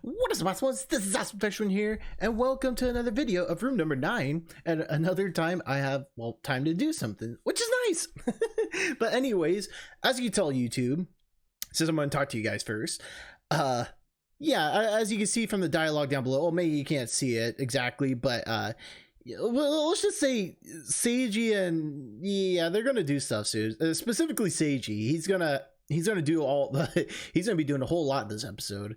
What is up, ones? This is Awesome Freshman here, and welcome to another video of room number 9. And another time I have, well, time to do something, which is nice. But anyways, as you can tell YouTube, since I'm going to talk to you guys first, yeah, as you can see from the dialogue down below, well, maybe you can't see it exactly, but well, let's just say Seiji and yeah, they're gonna do stuff soon. Specifically Seiji, he's gonna do all the he's gonna be doing a whole lot this episode.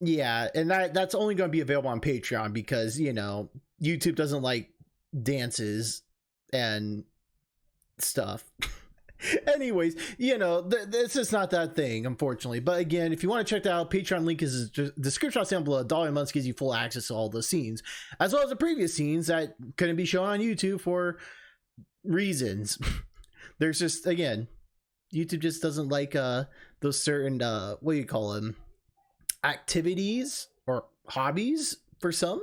Yeah, and that's only going to be available on Patreon because, you know, YouTube doesn't like dances and stuff. Anyways, you know, it's just not that thing, unfortunately. But again, if you want to check that out, Patreon link is in the description down below. $1 a month gives you full access to all the scenes, as well as the previous scenes that couldn't be shown on YouTube for reasons. There's just, again, YouTube just doesn't like those certain what do you call them, activities or hobbies for some,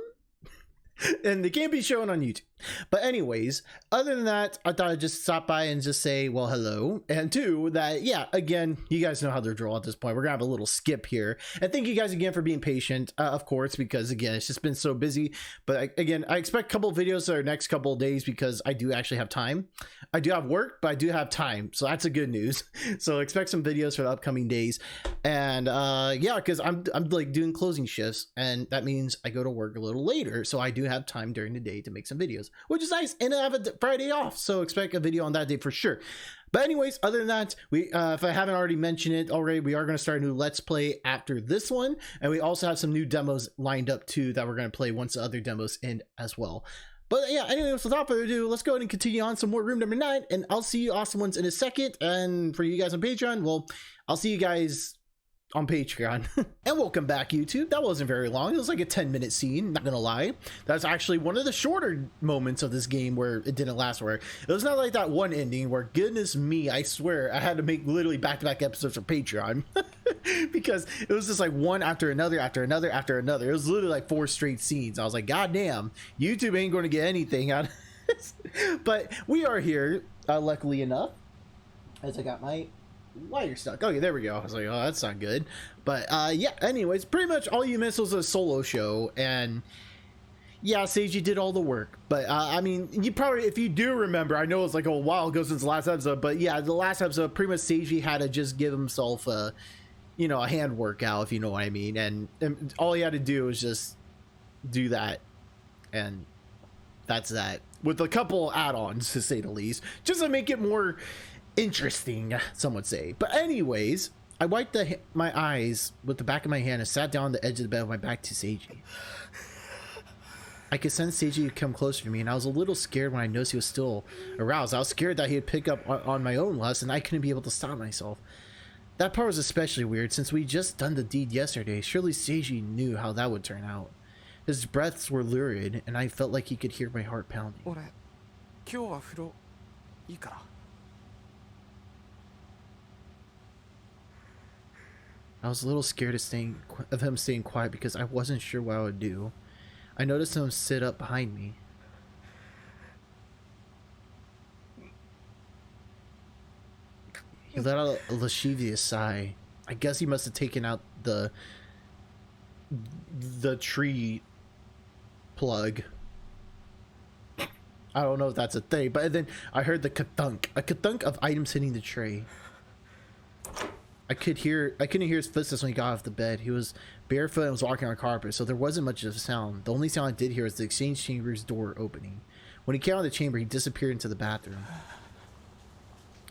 and they can't be shown on YouTube. But anyways, other than that, I thought I'd just stop by and just say, well, hello. And two, that, yeah, again, you guys know how they're drawn at this point. We're gonna have a little skip here, and thank you guys again for being patient, of course, because again, it's just been so busy. But again, I expect a couple of videos our next couple of days because I do actually have time. I do have work, but I do have time, so that's a good news. So expect some videos for the upcoming days. And yeah, because I'm like doing closing shifts, and that means I go to work a little later, so I do have time during the day to make some videos, which is nice. And I have a Friday off, so expect a video on that day for sure. But anyways, other than that, we if I haven't already mentioned it already, we are going to start a new Let's Play after this one, and we also have some new demos lined up too that we're going to play once the other demos end as well. But yeah, anyways, without further ado, let's go ahead and continue on some more room number 9, and I'll see you awesome ones in a second. And for you guys on Patreon, well, I'll see you guys on Patreon. And welcome back, YouTube. That wasn't very long. It was like a 10-minute scene, not gonna lie. That's actually one of the shorter moments of this game where it didn't last, where it was not like that one ending where, goodness me, I swear I had to make literally back-to-back episodes for Patreon because it was just like one after another after another after another. It was literally like 4 straight scenes. I was like, god damn, YouTube ain't going to get anything out of this. But we are here, luckily enough, as I got my wire stuck. Okay, there we go. I was like, oh, that's not good. But yeah, anyways, pretty much all you missed was a solo show, and yeah, Seiji did all the work. But I mean, you probably, if you do remember, I know it's like a while ago since the last episode, but yeah, the last episode, pretty much Seiji had to just give himself a, you know, a hand workout, if you know what I mean, and all he had to do was just do that, and that's that, with a couple add-ons, to say the least, just to make it more interesting, some would say. But anyways, I wiped my eyes with the back of my hand and sat down on the edge of the bed with my back to Seiji. I could sense Seiji come closer to me, and I was a little scared when I noticed he was still aroused. I was scared that he'd pick up on my own lust, and I couldn't be able to stop myself. That part was especially weird, since we just done the deed yesterday. Surely Seiji knew how that would turn out. His breaths were lurid, and I felt like he could hear my heart pounding. I was a little scared of him staying quiet because I wasn't sure what I would do. I noticed him sit up behind me. He let out a lascivious sigh. I guess he must have taken out the tree plug. I don't know if that's a thing, but then I heard the ka-thunk of items hitting the tray. I couldn't hear his footsteps when he got off the bed. He was barefoot and was walking on carpet, so there wasn't much of a sound. The only sound I did hear was the exchange chamber's door opening. When he came out of the chamber, he disappeared into the bathroom.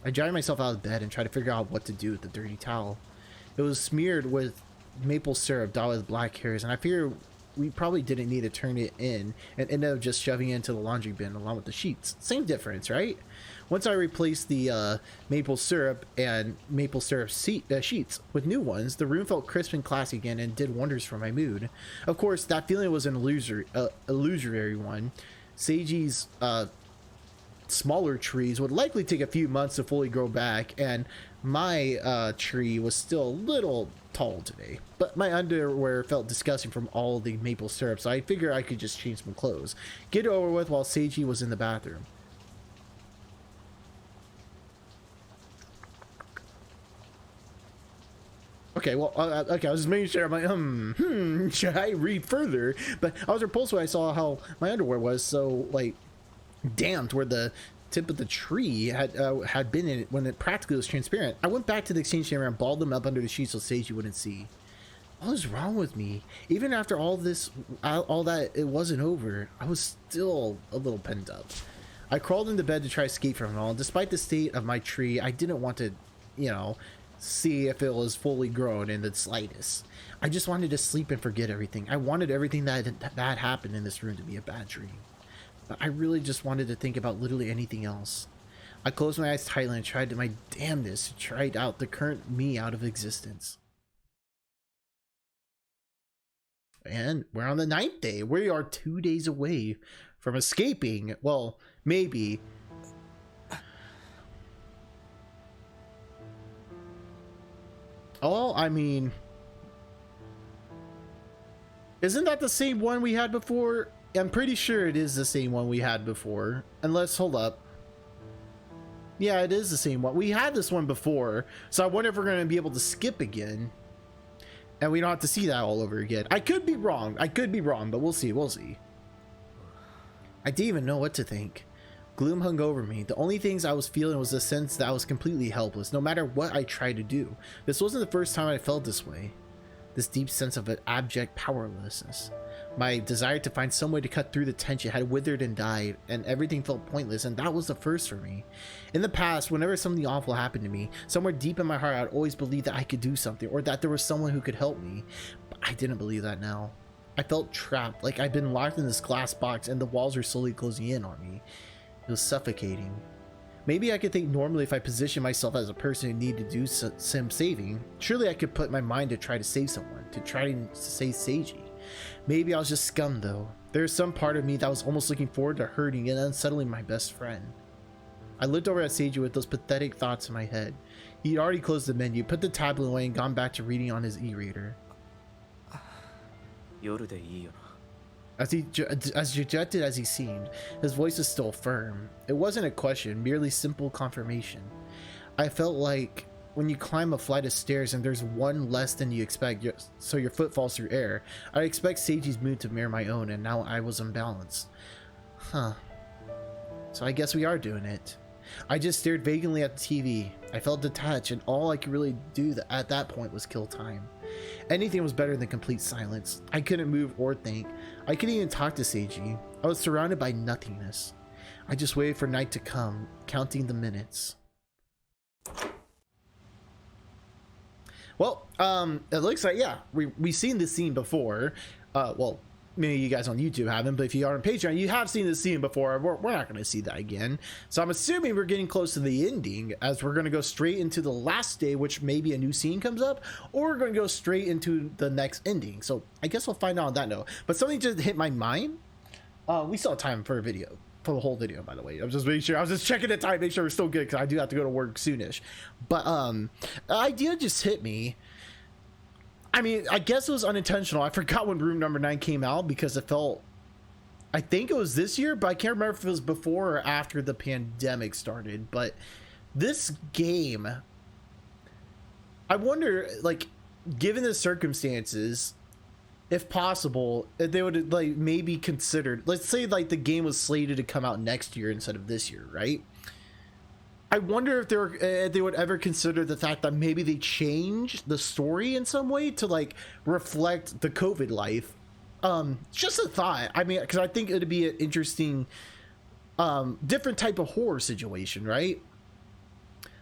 I dragged myself out of bed and tried to figure out what to do with the dirty towel. It was smeared with maple syrup dotted with black hairs, and I figured we probably didn't need to turn it in and ended up just shoving it into the laundry bin along with the sheets. Same difference, right? Once I replaced the maple syrup and maple syrup sheets with new ones, the room felt crisp and classy again and did wonders for my mood. Of course, that feeling was an illusory one. Seiji's smaller trees would likely take a few months to fully grow back, and my tree was still a little tall today. But my underwear felt disgusting from all the maple syrup, so I figured I could just change some clothes, get it over with while Seiji was in the bathroom. Okay, well, okay, I was just making sure. I'm like, should I read further? But I was repulsed when I saw how my underwear was so, like, damped where the tip of the tree had been in it when it practically was transparent. I went back to the exchange chamber and balled them up under the sheet so Seiji wouldn't see. What was wrong with me? Even after all this, all that, it wasn't over. I was still a little pent up. I crawled into bed to try to escape from it all. Despite the state of my tree, I didn't want to, you know, see if it was fully grown in the slightest. I just wanted to sleep and forget everything. I wanted everything that happened in this room to be a bad dream. But I really just wanted to think about literally anything else. I closed my eyes tightly and tried to my damnedest to try out the current me out of existence. And we're on the 9th day. We are 2 days away from escaping. Well, maybe. Oh, I mean, isn't that the same one we had before? I'm pretty sure it is the same one we had before. Unless, hold up. Yeah, it is the same one. We had this one before, so I wonder if we're going to be able to skip again. And we don't have to see that all over again. I could be wrong. I could be wrong, but we'll see. We'll see. I didn't even know what to think. Gloom hung over me. The only things I was feeling was the sense that I was completely helpless, no matter what I tried to do. This wasn't the first time I felt this way. This deep sense of an abject powerlessness. My desire to find some way to cut through the tension had withered and died, and everything felt pointless, and that was the first for me. In the past, whenever something awful happened to me, somewhere deep in my heart, I'd always believed that I could do something, or that there was someone who could help me. But I didn't believe that now. I felt trapped, like I'd been locked in this glass box, and the walls were slowly closing in on me. It was suffocating. Maybe I could think normally if I positioned myself as a person who needed to do some saving. Surely I could put my mind to try to save someone, to try to save Seiji. Maybe I was just scum though. There was some part of me that was almost looking forward to hurting and unsettling my best friend. I looked over at Seiji with those pathetic thoughts in my head. He'd already closed the menu, put the tablet away, and gone back to reading on his e-reader. As dejected as he seemed, his voice was still firm. It wasn't a question, merely simple confirmation. I felt like when you climb a flight of stairs and there's one less than you expect, so your foot falls through air. I expect Seiji's mood to mirror my own, and now I was unbalanced. Huh. So I guess we are doing it. I just stared vacantly at the TV. I felt detached, and all I could really do at that point was kill time. Anything was better than complete silence. I couldn't move or think. I couldn't even talk to Seiji. I was surrounded by nothingness. I just waited for night to come, counting the minutes. Well, it looks like, yeah, we've seen this scene before. Well, many of you guys on YouTube haven't, but if you are on Patreon, you have seen this scene before. We're not going to see that again. So I'm assuming we're getting close to the ending, as we're going to go straight into the last day, which maybe a new scene comes up, or we're going to go straight into the next ending. So I guess we'll find out on that note. But something just hit my mind. We still have time for a video. For the whole video, by the way. I'm just making sure. I was just checking the time, make sure we're still good, because I do have to go to work soonish. But the idea just hit me. I mean, I guess it was unintentional. I forgot when Room Number 9 came out, because it felt, I think it was this year, but I can't remember if it was before or after the pandemic started. But this game, I wonder, like, given the circumstances, if possible, they would like maybe considered, let's say like the game was slated to come out next year instead of this year, right? I wonder if they would ever consider the fact that maybe they changed the story in some way to like reflect the COVID life. Just a thought. I mean, because I think it'd be an interesting, different type of horror situation, right?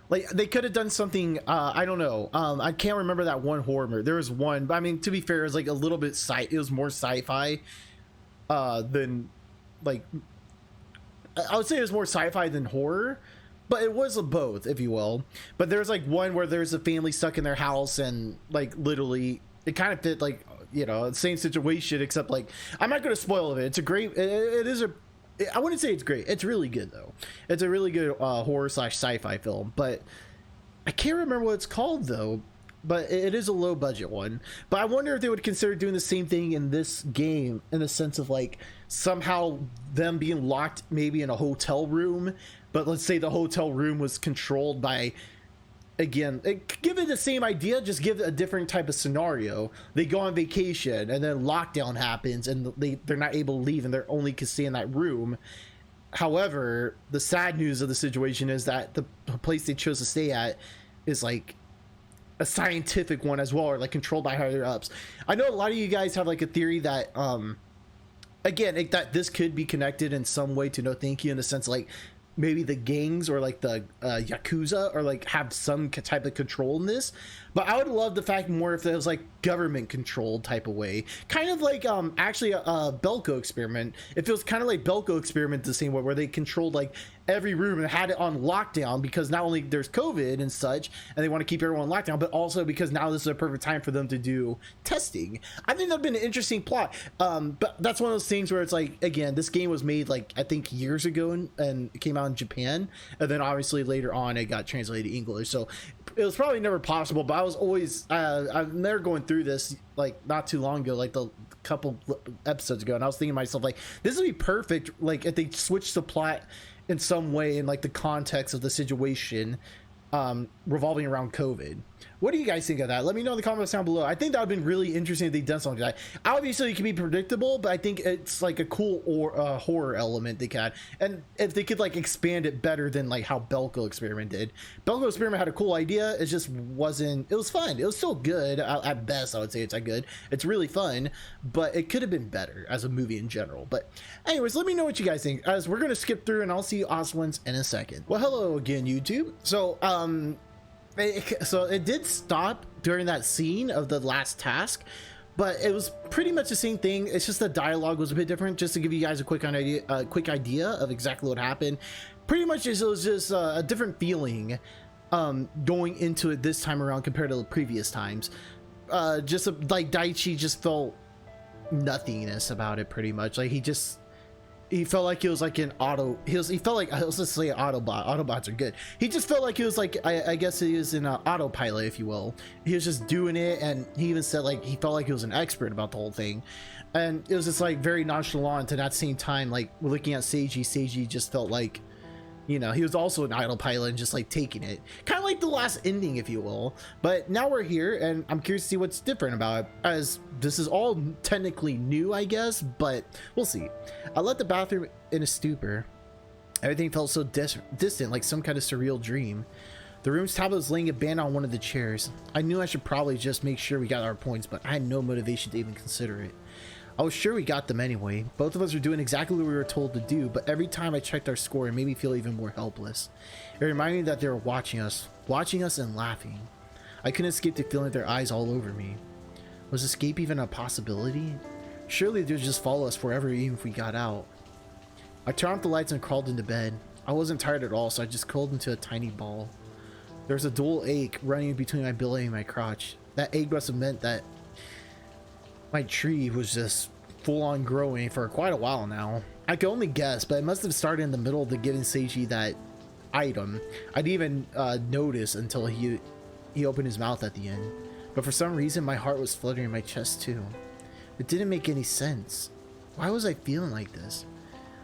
Like they could have done something. I don't know. I can't remember that one horror movie. There was one, but I mean, to be fair, it was like a little bit it was more sci-fi than like. I would say it was more sci-fi than horror, but it was both, if you will. But there's like one where there's a family stuck in their house, and like literally, it kind of fit like, you know, same situation, except like I'm not going to spoil it. It's a great. It is a. I wouldn't say it's great. It's really good though. It's a really good horror / sci-fi film, but I can't remember what it's called though. But it is a low budget one. But I wonder if they would consider doing the same thing in this game, in the sense of like somehow them being locked maybe in a hotel room, but let's say the hotel room was controlled by again, give it the same idea, just give it a different type of scenario. They go on vacation and then lockdown happens and they're not able to leave and they're only can stay in that room. However, the sad news of the situation is that the place they chose to stay at is like a scientific one as well, or like controlled by higher ups. I know a lot of you guys have like a theory that again, that this could be connected in some way to No Thank You, in the sense like maybe the gangs or like the Yakuza or like have some type of control in this. But I would love the fact more if it was like government controlled type of way, kind of like actually a Belko experiment. It feels kind of like Belko experiment the same way, where they controlled like every room and had it on lockdown, because not only there's COVID and such and they want to keep everyone locked down, but also because now this is a perfect time for them to do testing. I think that'd been an interesting plot. But that's one of those things where it's like, again, this game was made like I think years ago and it came out in Japan, and then obviously later on it got translated to English, so it was probably never possible. But I was always I've never going through this like not too long ago, like the couple episodes ago, and I was thinking to myself like, this would be perfect like if they switched the plot in some way in like the context of the situation revolving around COVID. What do you guys think of that? Let me know in the comments down below. I think that would have been really interesting if they done something like that. Obviously it can be predictable, but I think it's like a cool horror element they can, and if they could like expand it better than like how Belko Experiment did. Belko Experiment had a cool idea, it just wasn't, it was fun, it was still good at best. I would say it's not good, it's really fun, but it could have been better as a movie in general. But anyways, let me know what you guys think, as we're gonna skip through and I'll see you awesome ones in a second. Well, hello again, YouTube. So it did stop during that scene of the last task, but it was pretty much the same thing. It's just the dialogue was a bit different. Just to give you guys a quick idea of exactly what happened. Pretty much it was just a different feeling going into it this time around compared to the previous times. Just like Daichi just felt nothingness about it, pretty much. Like he felt like he was like an he felt like, let's just say Autobot. Autobots are good. He just felt like he was like, I guess he was in an autopilot, if you will. He was just doing it, and he even said like he felt like he was an expert about the whole thing. And it was just like very nonchalant. And at the same time, like looking at Seiji just felt like, you know, he was also an autopilot and just like taking it, kind of like the last ending, if you will. But now we're here and I'm curious to see what's different about it, as this is all technically new, I guess, but we'll see. I left the bathroom in a stupor. Everything felt so distant, like some kind of surreal dream. The room's tablet was laying abandoned on one of the chairs. I knew I should probably just make sure we got our points, but I had no motivation to even consider it. I was sure we got them anyway. Both of us were doing exactly what we were told to do, but every time I checked our score, it made me feel even more helpless. It reminded me that they were watching us and laughing. I couldn't escape the feeling of their eyes all over me. Was escape even a possibility? Surely they'd just follow us forever even if we got out. I turned off the lights and crawled into bed. I wasn't tired at all, so I just curled into a tiny ball. There was a dull ache running between my belly and my crotch. That ache must have meant that my tree was just full on growing for quite a while now. I could only guess, but it must have started in the middle of the giving Seiji that item. I didn't even notice until he opened his mouth at the end. But for some reason, my heart was fluttering in my chest too. It didn't make any sense. Why was I feeling like this?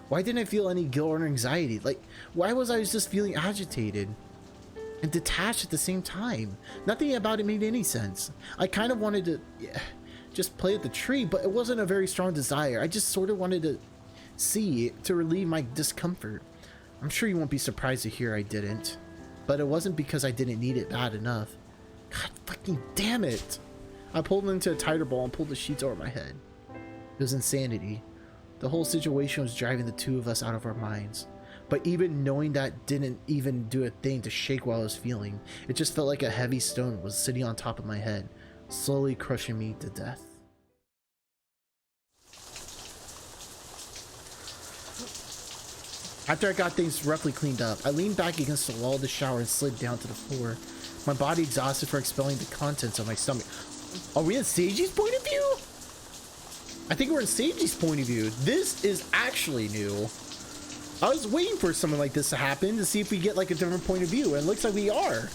Why didn't I feel any guilt or anxiety? Like, why was I just feeling agitated and detached at the same time? Nothing about it made any sense. I kind of wanted to just play with the tree, but it wasn't a very strong desire. I just sort of wanted to see to relieve my discomfort. I'm sure you won't be surprised to hear I didn't, but it wasn't because I didn't need it bad enough. God fucking damn it. I pulled into a tighter ball and pulled the sheets over my head. It was insanity. The whole situation was driving the two of us out of our minds. But even knowing that didn't even do a thing to shake what I was feeling. It just felt like a heavy stone was sitting on top of my head, slowly crushing me to death. After I got things roughly cleaned up, I leaned back against the wall of the shower and slid down to the floor, my body exhausted for expelling the contents of my stomach. Are we in Seiji's point of view? I think we're in Seiji's point of view. This is actually new. I was waiting for something like this to happen to see if we get like a different point of view, and it looks like we are.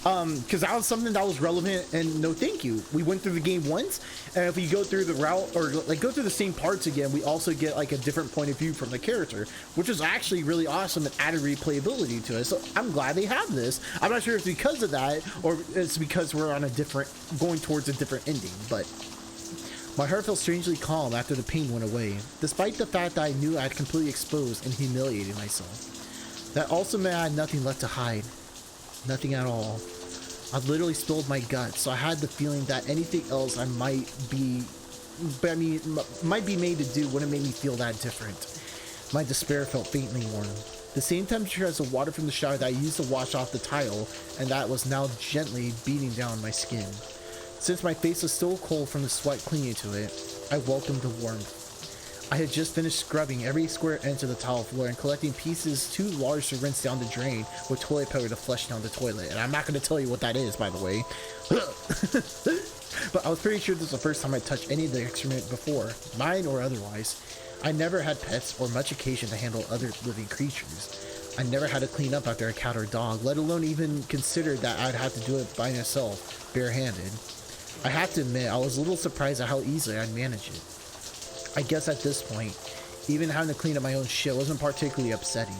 Because that was something that was relevant, and no thank you. We went through the game once, and if we go through the route or like go through the same parts again, we also get like a different point of view from the character, which is actually really awesome and added replayability to it. So I'm glad they have this. I'm not sure if it's because of that or it's because we're on a different, going towards a different ending, but my heart felt strangely calm after the pain went away, despite the fact that I knew I had completely exposed and humiliated myself. That also meant I had nothing left to hide. Nothing at all. I literally spilled my guts, so I had the feeling that anything else I might be made to do wouldn't make me feel that different. My despair felt faintly warm. The same temperature as the water from the shower that I used to wash off the tile, and that was now gently beating down my skin. Since my face was still cold from the sweat clinging to it, I welcomed the warmth. I had just finished scrubbing every square inch of the tile floor and collecting pieces too large to rinse down the drain with toilet paper to flush down the toilet. And I'm not going to tell you what that is, by the way. But I was pretty sure this was the first time I touched any of the excrement before, mine or otherwise. I never had pets or much occasion to handle other living creatures. I never had to clean up after a cat or dog, let alone even considered that I'd have to do it by myself, barehanded. I have to admit, I was a little surprised at how easily I'd manage it. I guess at this point, even having to clean up my own shit wasn't particularly upsetting.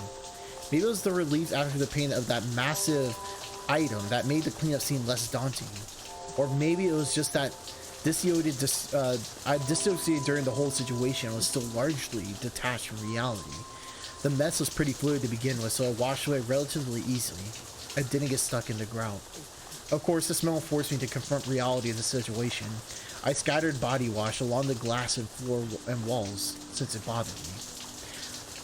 Maybe it was the relief after the pain of that massive item that made the cleanup seem less daunting. Or maybe it was just that I dissociated during the whole situation and was still largely detached from reality. The mess was pretty fluid to begin with, so I washed away relatively easily. I didn't get stuck in the grout. Of course, the smell forced me to confront reality of the situation. I scattered body wash along the glass and floor and walls, since it bothered me.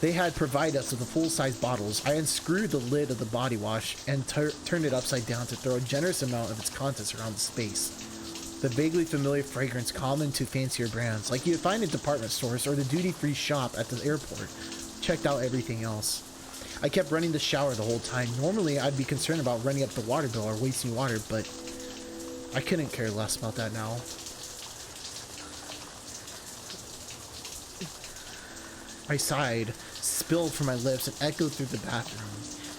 They had provided us with the full-size bottles. I unscrewed the lid of the body wash and turned it upside down to throw a generous amount of its contents around the space. The vaguely familiar fragrance common to fancier brands, like you'd find in department stores or the duty-free shop at the airport, checked out everything else. I kept running the shower the whole time. Normally, I'd be concerned about running up the water bill or wasting water, but I couldn't care less about that now. I sighed, spilled from my lips, and echoed through the bathroom.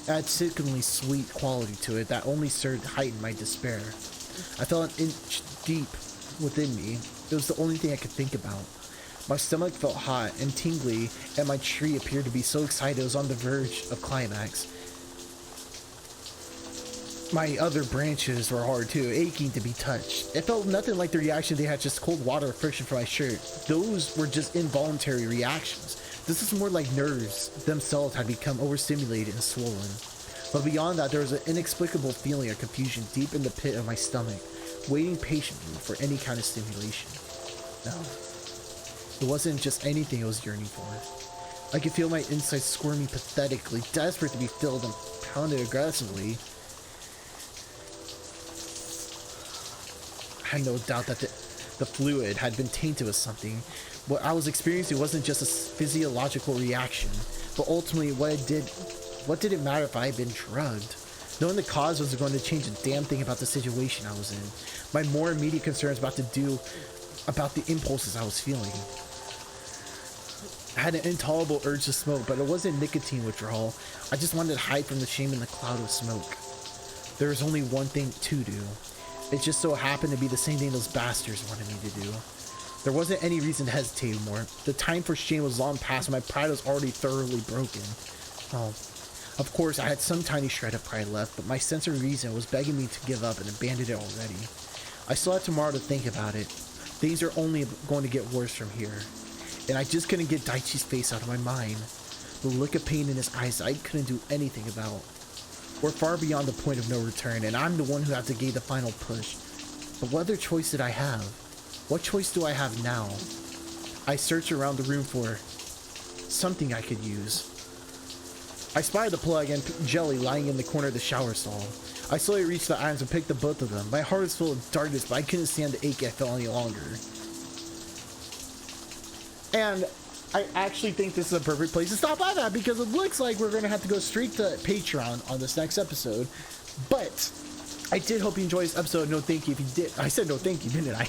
It had sickeningly sweet quality to it that only served to heighten my despair. I felt an inch deep within me. It was the only thing I could think about. My stomach felt hot and tingly, and my tree appeared to be so excited it was on the verge of climax. My other branches were hard too, aching to be touched. It felt nothing like the reaction they had just cold water or friction from my shirt. Those were just involuntary reactions. This is more like nerves themselves had become overstimulated and swollen. But beyond that, there was an inexplicable feeling of confusion deep in the pit of my stomach, waiting patiently for any kind of stimulation. No, it wasn't just anything I was yearning for. I could feel my insides squirming pathetically, desperate to be filled and pounded aggressively. I had no doubt that the fluid had been tainted with something. What I was experiencing wasn't just a physiological reaction, but ultimately what did it matter if I had been drugged? Knowing the cause wasn't going to change a damn thing about the situation I was in. My more immediate concerns about the impulses I was feeling. I had an intolerable urge to smoke, but it wasn't nicotine withdrawal. I just wanted to hide from the shame in the cloud of smoke. There was only one thing to do. It just so happened to be the same thing those bastards wanted me to do. There wasn't any reason to hesitate anymore. The time for shame was long past and my pride was already thoroughly broken. Oh, of course, I had some tiny shred of pride left, but my sense of reason was begging me to give up and abandon it already. I still had tomorrow to think about it. Things are only going to get worse from here. And I just couldn't get Daichi's face out of my mind. The look of pain in his eyes I couldn't do anything about. We're far beyond the point of no return, and I'm the one who had to give the final push. But what other choice did I have? What choice do I have now? I searched around the room for something I could use. I spied the plug and jelly lying in the corner of the shower stall. I slowly reached the items and picked up both of them. My heart was full of darkness, but I couldn't stand the ache I felt any longer. And I actually think this is a perfect place to stop by that, because it looks like we're going to have to go straight to Patreon on this next episode. But I did hope you enjoyed this episode. No, thank you if you did. I said no, thank you, didn't I?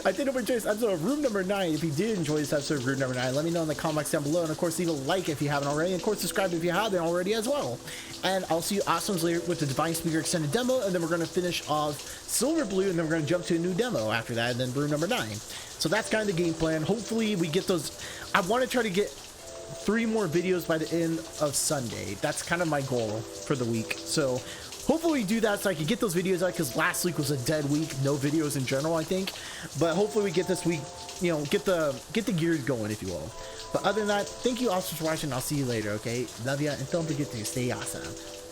I did hope you enjoyed this episode of Room Number 9. If you did enjoy this episode of Room Number 9, let me know in the comments down below. And of course, leave a like if you haven't already. And of course, subscribe if you haven't already as well. And I'll see you awesomes later with the Divine Speaker Extended Demo. And then we're going to finish off Silver Blue. And then we're going to jump to a new demo after that. And then Room Number 9. So that's kind of the game plan. Hopefully, we get those. I want to try to get 3 more videos by the end of Sunday. That's kind of my goal for the week. So hopefully we do that so I can get those videos out, because last week was a dead week, no videos in general, I think. But hopefully we get this week, you know, get the gears going, if you will. But other than that, thank you all for watching. I'll see you later, okay? Love ya, and don't forget to stay awesome.